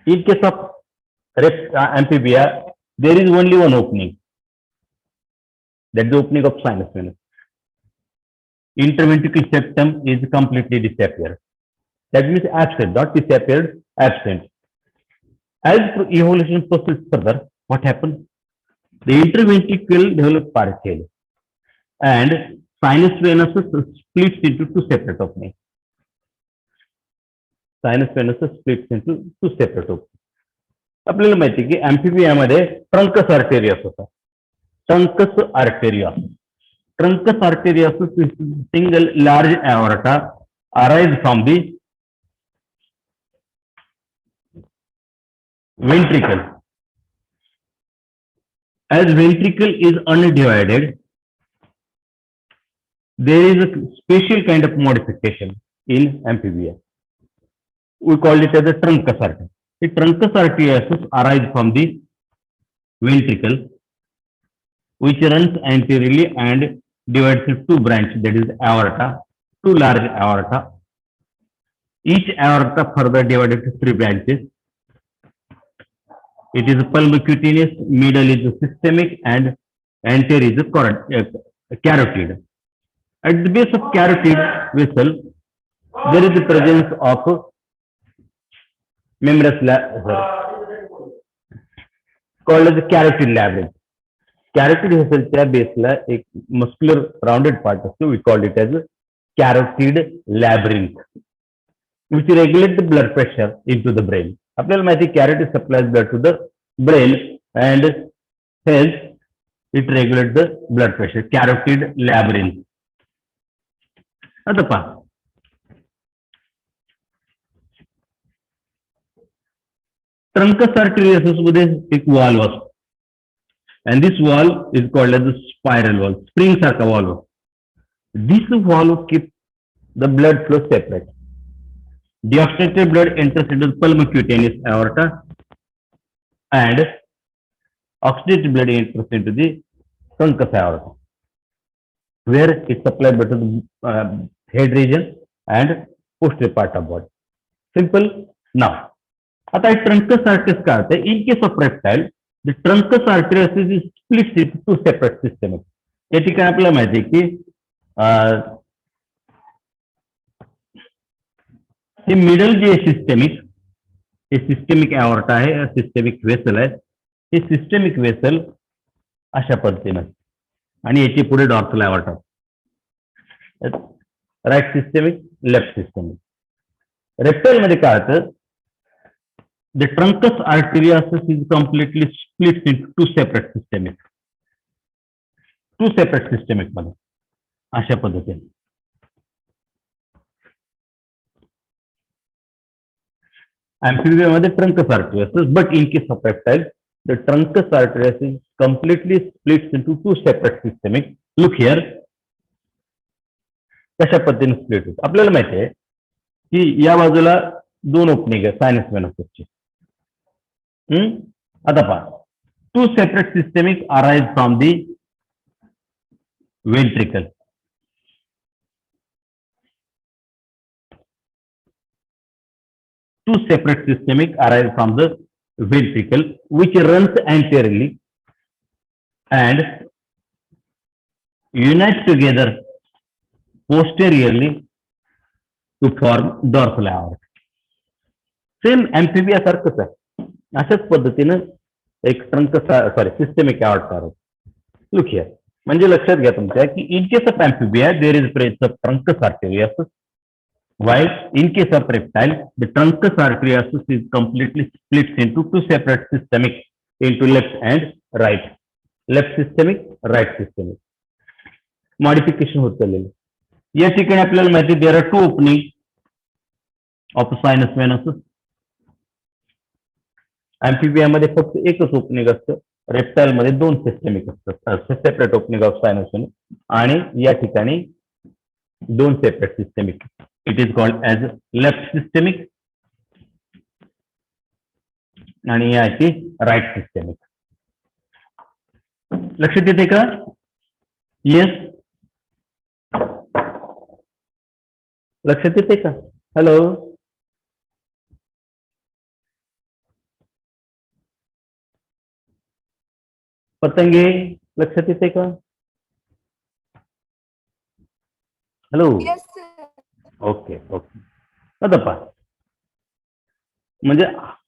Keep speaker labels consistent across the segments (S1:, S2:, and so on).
S1: In case of amphibia, there is only one opening. That's the opening of sinus venous. Interventricular septum is completely disappeared. That means absent, not disappeared, absent. As evolution proceeds further, what happens? The interventricle develops partially, and sinus venous splits into two separate openings. Sinus venous splits into two separate openings. आपल्याला माहिती आहे की अँफिबियामध्ये trunks आर्टेरियस होता. Trunks आर्टेरियस. Truncus arterius is single large aorta arise from the ventricle. As ventricle is undivided, there is a special kind of modification in amphibia. We call it as a truncus artery. The truncus arterius arise from the ventricle, which runs anteriorly and divides into two branches, that is aorta, two large aorta. Each aorta further divided into three branches. It is pulmocutaneous, middle is systemic, and anterior is carotid. At the base of carotid vessel, there is the presence of membranous called as the carotid labyrinth. Carotid vessel बेसला एक muscular rounded part असतो. We call it as a carotid labyrinth, which regulates the blood pressure into the brain. आपल्याला माहिती carotid supplies blood to the brain and helps it regulate the blood pressure. Carotid labyrinth. आता पहा, trunks आर्टेरियस मध्ये एक valve असतो. And this valve is called as the spiral valve, spring sarka valve. This valve keeps the blood flow separate. Deobstructed blood enters into the pulmocutaneous aorta, and oxygenated blood enters into the truncus aorta, where it supplies blood to the head region and posterior part of body. Simple. Now, आता truncus arteries काय होते? In case of reptile, the truncus arterius is split into two separate systems. या ठिकाणी आपल्याला माहिती आहे की हे मिडल जे सिस्टेमिक, हे सिस्टेमिक एओर्टा आहे, सिस्टेमिक वेसल आहे. हे सिस्टेमिक वेसल अशा पद्धतीने आणि याची पुढे dorsal aorta. Right systemic, left systemic. Reptile मध्ये काय होतं? The truncus arterius is completely split into two separate systemic. Two separate systemic मध्ये अशा पद्धतीने. Amphibia मध्ये truncus arterius, but in case of reptile, the truncus arterius is completely split into two separate systemic. Look here. कशा पद्धतीने split होतं? आपल्याला माहिती आहे की या बाजूला दोन ओपनिंग आहे सायनस वेनसची. आता पहा, two separate systemic arise from the ventricle. Two separate systemic arise from the ventricle, which runs anteriorly and unite together posteriorly to form dorsal aorta. Same amphibia सारखंच आहे. अशाच पद्धतीने एक सिस्टेमिक एओर्टा. Look here. म्हणजे लक्षात घ्या तुमच्या की in case of amphibia there is presence of truncus arteriosus, while in case of reptile the truncus arterius is completely split into two separate systemic into left and right. Left systemic, right systemic. Modification होत चाललेलं. या ठिकाणी आपल्याला माहिती there are two opening of sinus venosus. Amphibia मध्ये फक्त एकच opening असतं. रेप्टाइल मध्ये दोन सिस्टेमिक असतात, separate opening of sinus venous, आणि या ठिकाणी दोन separate systemic. It is called as left systemic आणि याची राईट सिस्टेमिक. लक्षात येते का? येस, लक्षात येते का? हॅलो, पतंगे लक्षात येते का? Hello.
S2: Yes, sir.
S1: Okay okay. आता पहा, म्हणजे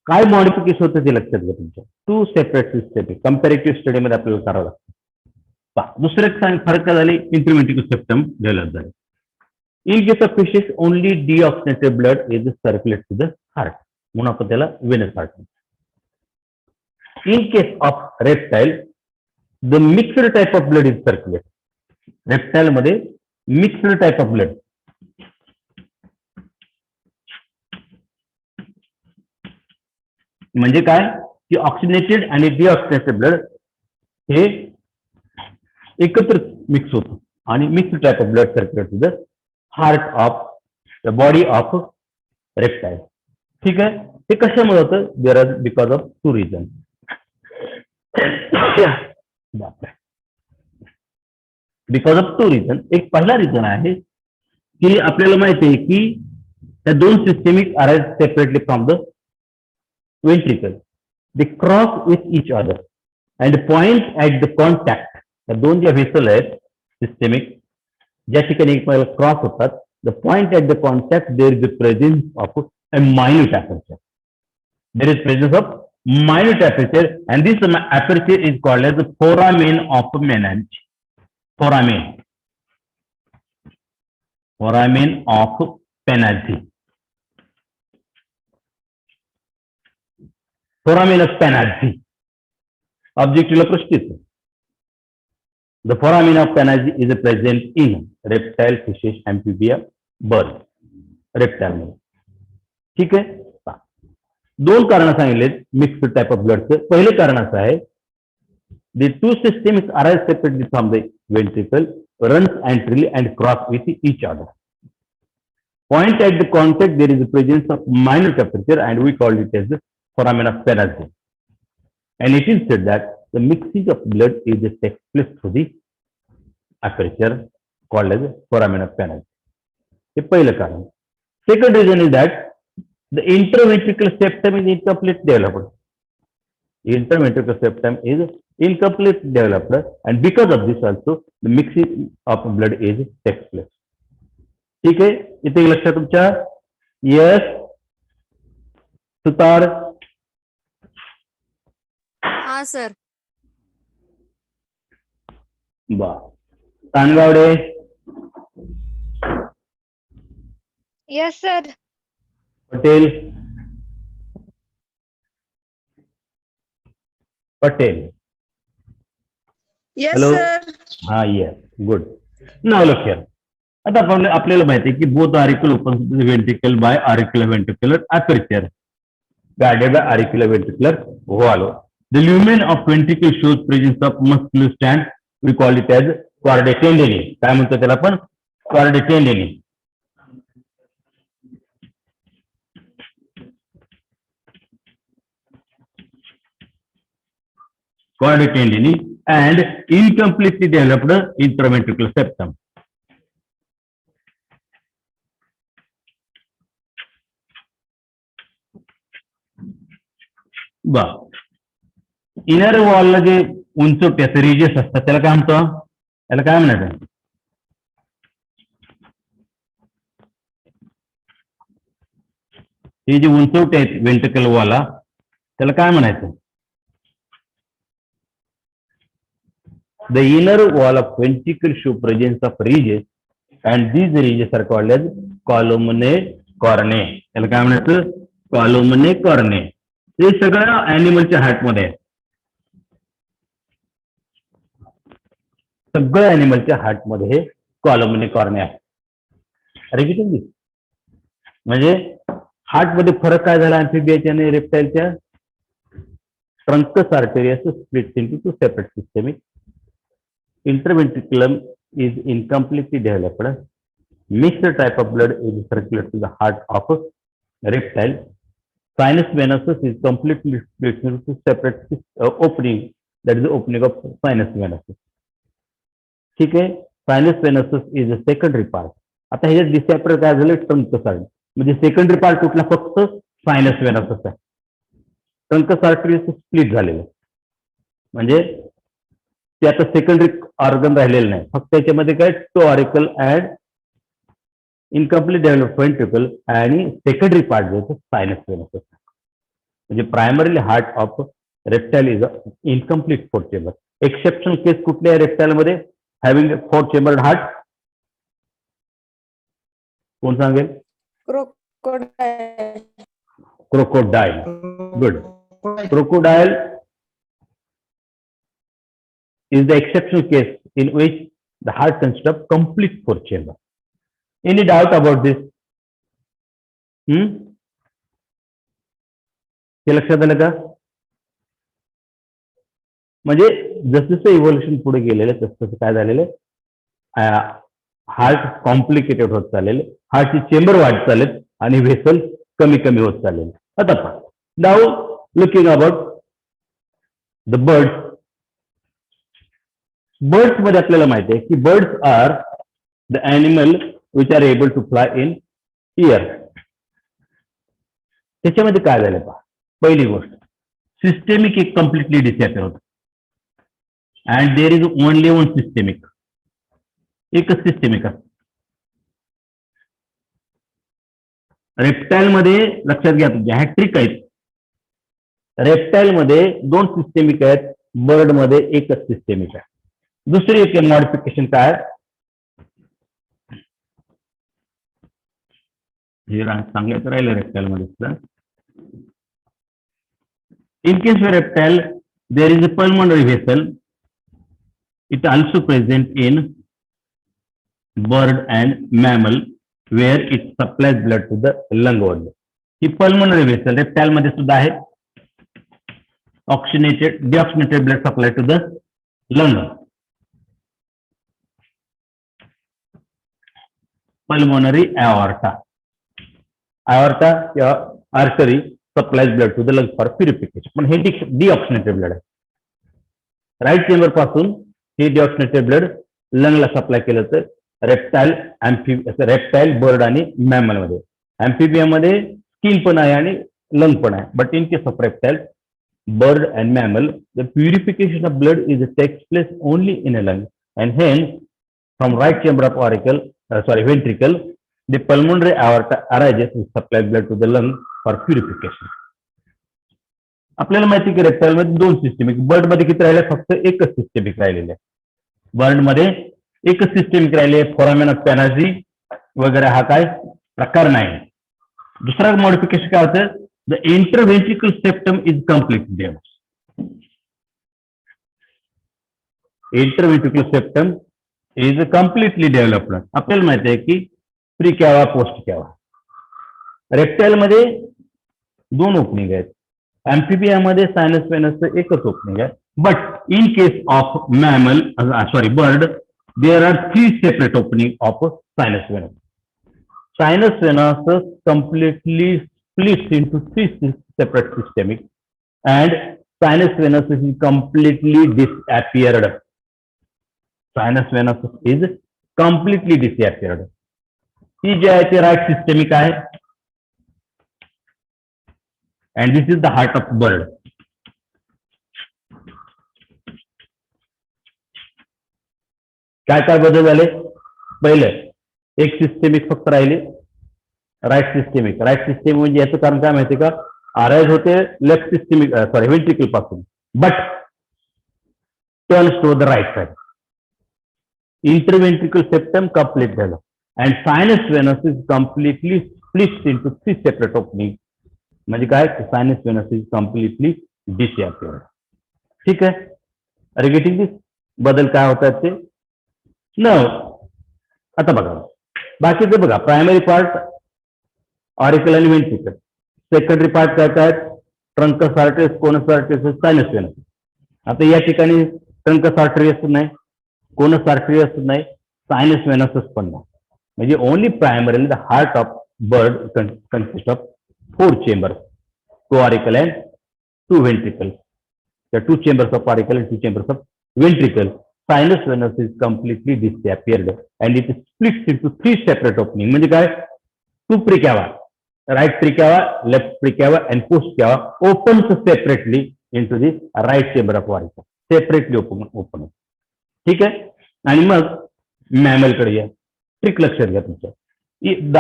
S1: काय मॉडिफिकेशन होतं ते लक्षात घ्या तुमच्या. Two separate system comparative study मध्ये आपल्याला करावं लागतं. पहा, दुसरं एक फरक काय झाले, इंटरव्हेंट्रिकल सेप्टम डेव्हलप झाले. In case of fishes, only deoxygenated blood is circulated to the heart. म्हणून आपण त्याला venous heart. In case of reptile, the mixed type of blood is circulated. Reptile मध्ये mixed type of blood. म्हणजे काय की oxygenated आणि deoxygenated blood हे एकत्र mix होतं आणि mix type of blood circulate to the heart of the body of reptile. ठीक आहे. हे कशामुळे होतं? There are because of two reason. Because of two reason. एक पहिला रिझन आहे की आपल्याला माहिती आहे की त्या दोन systemic arise separately from the ventricle. They cross with each other and point at the contact. त्या दोन ज्या व्हेसल आहेत सिस्टेमिक, ज्या ठिकाणी एकमेकाला क्रॉस होतात, the point at the contact there is the presence of a minute aperture. There is presence of minute aperture and this aperture is called as the foramen of Menange. Foramen. Foramen of Menange. Foramen of Panarchy. Objectively प्रश्न. The foramen of Panarchy is present in reptile, fishes, amphibia, birds. Reptile मध्ये. ठीक आहे. दोन कारण सांगितलेत mixed type of ब्लडचं. पहिले कारण असं आहे, the two systems arise separately from the ventricle, runs anteriorly and cross with each other. Point at the contact there is the presence of minute aperture and we call it as the foramen of Panarchy. And it is said that the mixing of blood is takes place through the aperture called as foramen of Panarchy. हे पहिलं कारण. Second reason is that the interventricular septum is incomplete developed. Interventricular septum is incomplete developed and because of this also the mixing of blood is takes place. ठीक आहे. इथे लक्षात तुमच्या. Yes Sutar.
S2: हाँ sir.
S1: बा Tangawade.
S2: Yes, sir.
S1: Patel. Patel.
S2: Yes,
S1: Hello.
S2: sir.
S1: हा yes good. नाव लक्ष. आता आपण आपल्याला माहिती आहे की both auricular open ventricle by auricular ventricular aperture guided by auricular ventricular valve. The lumen of ventricle shows presence of muscular stand. We call it as chordae tendineae. काय म्हणतो त्याला आपण? chordae tendineae. chordae tendineae and incompletely developed intraventricular septum. बा inner वॉलला जे उंचवटे असतात ridges असतात त्याला काय म्हणतो? त्याला काय म्हणायचं? हे जे उंचवटे आहेत वेंट्रिकल वॉलला त्याला काय म्हणायचं? The inner wall of ventricle show presence of ridges and these ridges are called as columnae carneae. त्याला काय म्हणायचं? कॉलमने कॉर्ने. हे सगळं ऍनिमलच्या हार्ट मध्ये आहे. सगळं ऍनिमलच्या हार्ट मध्ये हे कॉलमने कॉर्ने आहे. रेग्युलरली म्हणजे हार्ट मध्ये फरक काय झाला अँफिबियाच्या आणि रेप्टाइलच्या? Truncus arteriosus splits into two separate systemic. Interventriculum is incompletely developed. Mixed type of blood is circulated to the heart of reptile. Sinus venosus is completely split into separate opening. That is the opening of sinus venosus. ठीक आहे. Sinus venosus is a secondary part. आता हे डिसेप्टर काय झालं? Trunks artery. म्हणजे secondary part कुठला? फक्त sinus वेनसस आहे. Trunks artery split झालेलं म्हणजे ते आता सेकंडरी ऑर्गन राहिलेलं नाही, फक्त त्याच्यामध्ये काय two auricle and incomplete develop ventricle आणि सेकंडरी पार्ट जो आहे सायनस वेनस. म्हणजे primarily heart of reptile is incomplete fourth chamber. Exceptional case कुठल्या आहे रेप्टाइल मध्ये हॅव्हिंग फोर्थ चेंबर हार्ट? कोण सांगेल?
S2: Crocodile.
S1: Crocodile. Good. Crocodile is the exceptional case in which the heart consists of complete fourth chamber. Any doubt about this? हे लक्षात आलं का? म्हणजे जसं इव्होल्युशन पुढे गेलेलं तसं काय झालेलं, हार्ट कॉम्प्लिकेटेड होत चाललेले, हार्टची चेंबर वाढत चालेल आणि व्हेसल कमी कमी होत चाललेले. आता पहा, now looking about the birds. Birds मध्ये आपल्याला माहिती आहे की birds are the animal which are able to fly in air. त्याच्यामध्ये काय झालं पहा, पहिली गोष्ट सिस्टेमिक एक कम्प्लिटली डिसअपिअर होतं and there is only one systemic. एकच सिस्टेमिक असतं. रेप्टाइल मध्ये लक्षात घ्या, तुमच्या ह्या ट्रिक आहेत. रेप्टाइल मध्ये दोन सिस्टेमिक आहेत, बर्ड मध्ये एकच सिस्टेमिक आहे. दुसरी एक मॉडिफिकेशन काय, हे सांगायचं राहिलं रेप्टाइल मध्ये. In case of reptile, there is a pulmonary vessel. It also present in bird and mammal, where it supplies blood to the lung only. He pulmonary vessel reptile मध्ये सुद्धा आहे. Deoxygenated blood supply to the lung. Pulmonary aorta. Aorta या artery supplies blood to the lung for purification. पण हे deoxygenated blood आहे. Right chamber पासून हे deoxygenated blood लंगला supply केलं तर reptile, bird आणि मॅमल मध्ये. अँफिबियम मध्ये स्किन पण आहे आणि लंग पण आहे. But in case of reptile, bird and mammal, the purification of blood is takes place only in a lung and hence from right chamber of ventricle, the pulmonary aorta arises to supply blood to the lung for purification. आपल्याला माहिती की reptile मध्ये दोन systemic, bird मध्ये किती राहिले, फक्त एकच सिस्टेमिक राहिलेले आहे. बर्ड मध्ये एकच सिस्टेमिक राहिले, फोरामेन ऑफ पॅनाजी वगैरे हा काय प्रकार नाही. दुसरा मॉडिफिकेशन काय होतं, the interventricular septum is completely developed. Interventricular septum is completely developed. आपल्याला माहिती आहे की pre cava, post cava. Reptile मध्ये दोन ओपनिंग आहेत, अँफिबिया मध्ये सायनस वेनसचं एकच ओपनिंग आहे. But in case of mammal, bird, there are 3 separate opening of sinus venosus. Sinus venosus completely splits into 3 separate systemic and sinus venous is completely disappeared. Sinus venous is completely disappeared. ही जी आहे ती right systemic आहे and this is the heart of bird. काय काय बदल झाले, पहिलं एक systemic फक्त राहिले, राईट सिस्टेमिक. राईट सिस्टेमिक म्हणजे याचं कारण काय माहिती का, अराइज होते लेफ्ट सिस्टेमिक व्हेंट्रिकल पासून, but turns to the right side. Interventricular septum complete झालं and sinus venosus is completely splits into 3 separate opening. म्हणजे काय, sinus venosus is completely disappeared. ठीक आहे, अरे गेटिंग दिस बदल काय होतात ते न. आता बघा बाकीचं बघा, प्रायमरी पार्ट ऑरिकल आणि व्हेंट्रिकल, सेकंडरी पार्ट काय काय, truncus arteries, conus arteries, sinus venous. आता या ठिकाणी ट्रंकस आर्टरी असत नाही, कोनस आर्टरी असत नाही, सायनस वेनसच पण नाही. म्हणजे only primarily the heart of bird consist of 4 chambers, 2 auricle and 2 ventricle. The 2 chambers of auricle and 2 chambers of ventricle. Sinus venous is completely disappeared and it splits into 3 separate openings. म्हणजे काय, 2 precava, right precava, left precava and post cava opens separately into the right chamber of auricle. Separately open. ठीक आहे. आणि मग मॅमलकडे या. Trick लक्षात घ्या तुमच्या. The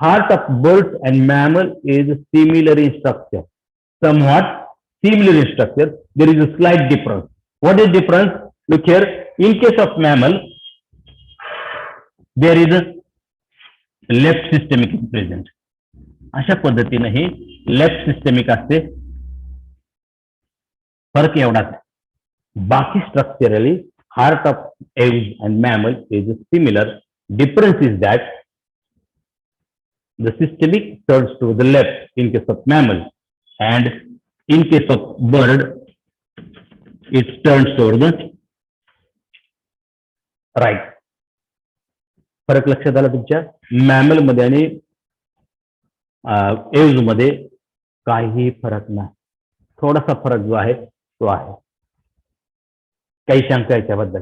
S1: heart of birds and mammal is similar in structure, somewhat similar in structure. There is a slight difference. What is difference? Look here. In case of mammal, there is a left systemic present. अशा पद्धतीने हे left systemic असते. फरक एवढाच आहे. बाकी structurally heart of aves and mammal is similar. Difference is that the systemic turns to the left in case of mammal, and in case of bird it turns toward the right. फरक लक्षात आला तुमच्या. Mammal मध्ये आणि एव्ज मध्ये काही फरक नाही. थोडासा फरक जो आहे तो आहे. काही शंका याच्याबद्दल?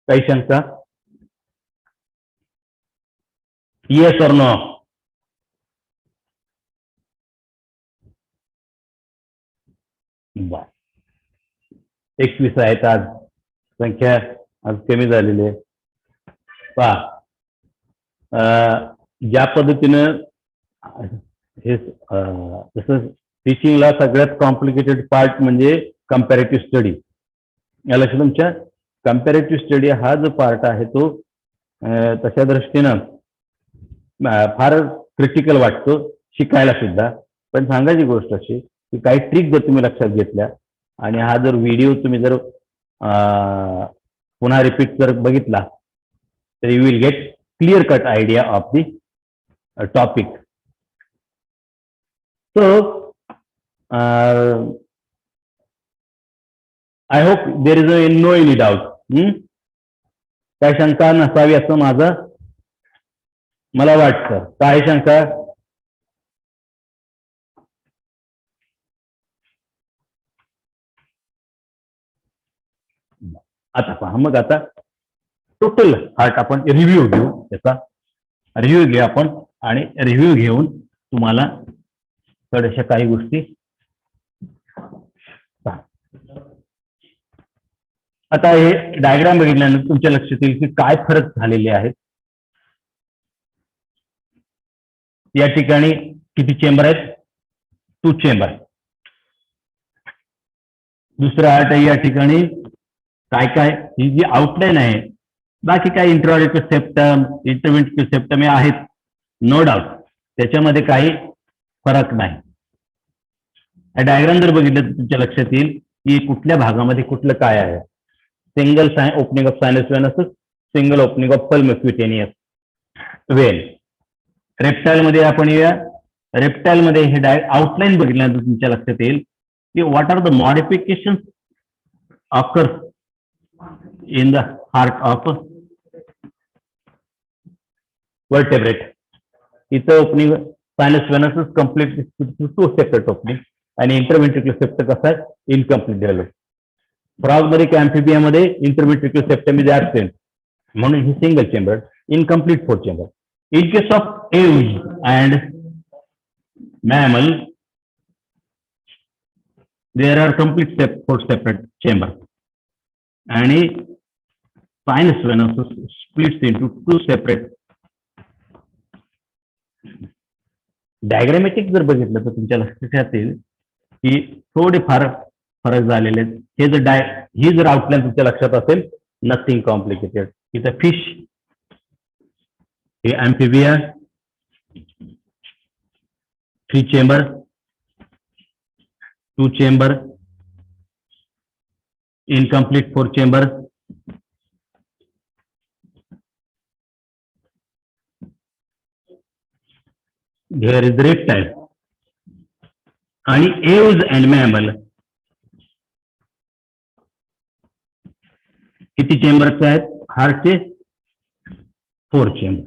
S1: काही शंका? येस और नो? 21 आहेत आज. संख्या आज कमी झालेली आहे. पहा, ज्या पद्धतीनं हे जसं टीचिंगला सगळ्यात कॉम्प्लिकेटेड पार्ट म्हणजे कंपॅरेटिव्ह स्टडी. या लक्षात तुमच्या. कंपॅरेटिव्ह स्टडी हा जो पार्ट आहे तो तशा दृष्टीनं फार क्रिटिकल वाटतो शिकायला सुद्धा. पण सांगायची गोष्ट अशी की काही ट्रिक जर तुम्ही लक्षात घेतल्या आणि हा जर व्हिडिओ तुम्ही जर पुन्हा रिपीट जर बघितला तर you will get clear cut idea of the topic. So I hope there is no any doubt. काय शंका नसावी असं माझं मला वाटतं. काय शंका? आता पहा, मग आता टोटल हार्ट आपण रिव्ह्यू घेऊ. त्याचा रिव्ह्यू घेऊ आपण आणि रिव्ह्यू घेऊन तुम्हाला थोड्याशा काही गोष्टी. आता हे डायग्राम बघितल्यानंतर तुमच्या लक्षात येईल की काय फरक झालेले आहेत. या ठिकाणी किती चेंबर आहेत? 2 चेंबर. दुसरा हार्ट आहे या ठिकाणी. काय काय ही जी आउटलाईन आहे, बाकी काय इंट्राऑडिक्युलर सेप्टम, इंटरव्हेंट्रिक्युलर सेप्टम हे आहेत नो डाऊट. त्याच्यामध्ये काही फरक नाही. डायग्राम जर बघितलं तर तुमच्या लक्षात येईल की कुठल्या भागामध्ये कुठलं काय आहे. Single opening of sinus venosus, single opening of pulmocutaneous vein. Reptile मध्ये आपण येऊया. रेप्टाइल मध्ये हे आउटलाईन बघितल्यानंतर तुमच्या लक्षात येईल की what are the modification occurs in the heart of vertebrate. इथं opening sinus venosus complete 2 separate opening आणि इंटरव्हेंट्रिक्युलर सेप्टम कसा आहे इनकम्प्लीट डेव्हलप. फ्रॉग मध्ये किंवा अँफिबिया मध्ये इंटरव्हेंट्रिक्युलर सेप्टम इज ऍबसेंट म्हणून ही single chamber incomplete 4 chamber. In case of ewes and mammal, there are complete 4 separate chambers, and sinus venous splits into 2 separate. Diagrammatic जर बघितलं तर तुमच्या लक्षात येईल की थोडे फार फरक झालेले आहेत. हे जर ही जर आउटलाईन तुमच्या लक्षात असेल, नथिंग कॉम्प्लिकेटेड. इथं फिश, हे amphibia 3 chamber, 2 chamber, incomplete 4 chamber. Here is reptile. आणि एव्ज अँड मॅमल किती चेंबरचे आहेत हार्टचे? 4 chamber.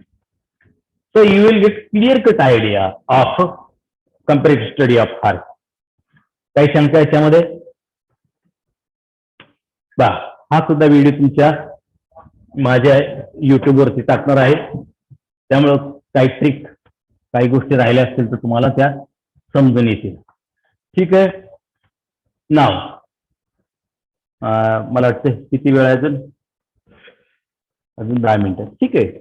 S1: So you will get clear cut idea of comparative study of heart. काही शंका याच्यामध्ये? हा सुद्धा व्हिडिओ तुमच्या माझ्या युट्यूब वरती टाकणार आहे. त्यामुळं काही ट्रिक, काही गोष्टी राहिल्या असतील तर तुम्हाला त्या समजून येतील. ठीक आहे. नाव मला वाटतं किती वेळ आहे अजून 10 मिनिटं. ठीक आहे.